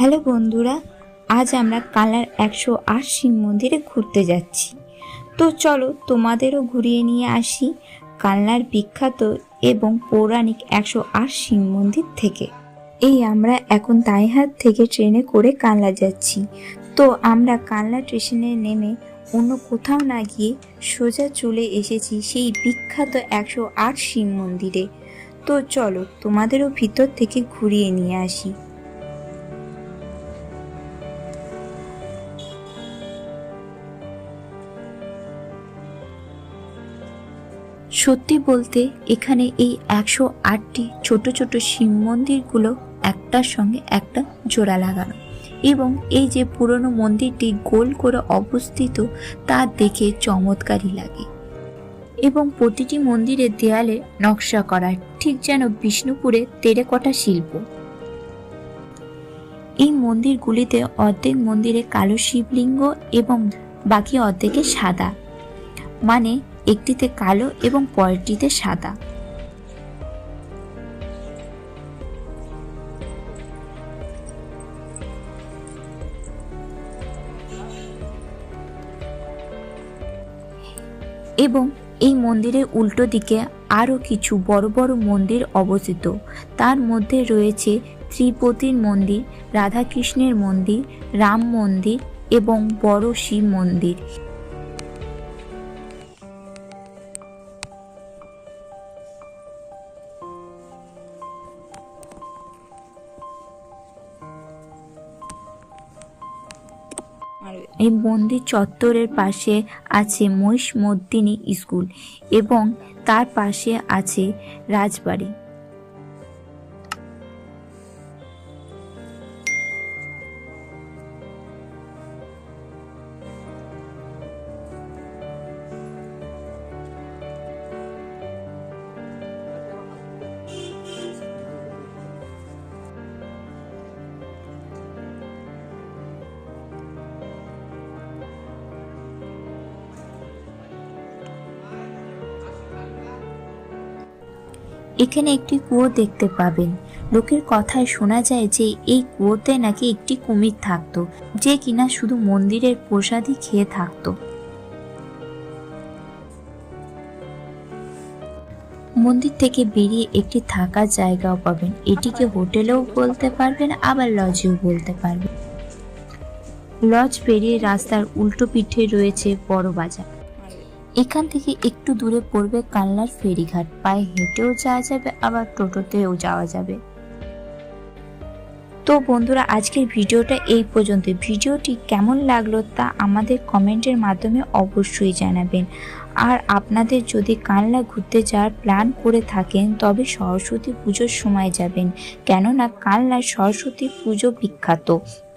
Hello বন্ধুরা, আজ আমরা কানলার 108 শিব মন্দিরে ঘুরতে যাচ্ছি। তো চলো তোমাদেরও ঘুরিয়ে নিয়ে আসি কানলার বিখ্যাত এবং পৌরাণিক 108 শিব মন্দির থেকে। এই আমরা এখন দাইহাট থেকে ট্রেনে করে কানলা যাচ্ছি। তো আমরা কানলা স্টেশনে নেমে অন্য কোথাও না গিয়ে সোজা চলে এসেছি সেই বিখ্যাত 108 শিব মন্দিরে। তো চলো তোমাদেরও ভিতর থেকে ঘুরিয়ে নিয়ে আসি। সত্যি বলতে এখানে এই 108টি ছোট ছোট শিব মন্দিরগুলো একটার সঙ্গে একটা জোড়া লাগানো, এবং এই যে পুরনো মন্দিরটি গোল করে অবস্থিত তা দেখে চমৎকারই লাগে। এবং প্রতিটি মন্দিরের দেয়ালে নকশা করা, ঠিক যেন বিষ্ণুপুরের টেরাকোটা শিল্প। এই মন্দিরগুলিতে অর্ধেক মন্দিরে কালো শিবলিঙ্গ এবং বাকি অর্ধেকে সাদা, মানে একটিতে কালো এবং পরেরটিতে সাদা। এবং এই মন্দিরের উল্টো দিকে আরও কিছু বড় বড় মন্দির অবস্থিত। তার মধ্যে রয়েছে ত্রিপতির মন্দির, রাধাকৃষ্ণের মন্দির, রাম মন্দির এবং বড় শিব মন্দির। এই মন্দির চত্বরের পাশে আছে মহিষমর্দিনী স্কুল এবং তার পাশে আছে রাজবাড়ি। এখানে একটি কুয়ো দেখতে পাবেন। লোকের কথায় শোনা যায় যে এই কুয়োতে নাকি একটি কুমির থাকতো, যে কিনা শুধু মন্দিরের প্রসাদই খেয়ে থাকতো। মন্দির থেকে বেরিয়ে একটি থাকার জায়গাও পাবেন। এটিকে হোটেলেও বলতে পারবেন, আবার লজেও বলতে পারবেন। লজ পেরিয়ে রাস্তার উল্টো পিঠে রয়েছে বড় বাজার। এখান থেকে একটু দূরে পড়বে কানলার ফেরিঘাট। পায়ে হেঁটেও যাওয়া যাবে, আবার টোটোতেও যাওয়া যাবে। তো বন্ধুরা, আজকের ভিডিওটা এই পর্যন্ত। ভিডিওটি কেমন লাগলো তা আমাদের কমেন্টের মাধ্যমে অবশ্যই জানাবেন। আর আপনাদের যদি কানলা ঘুরতে যাওয়ার প্ল্যান করে থাকেন তবে সরস্বতী পুজোর সময় যাবেন, কেননা কানলার সরস্বতী পুজো বিখ্যাত।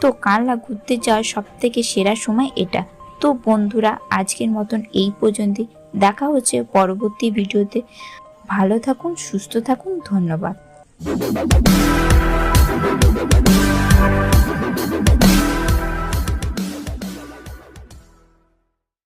তো কানলা ঘুরতে যাওয়ার সবথেকে সেরা সময় এটা। তো বন্ধুরা, আজকের মতন এই পর্যন্তই। দেখা হচ্ছে পরবর্তী ভিডিওতে। ভালো থাকুন, সুস্থ থাকুন, ধন্যবাদ।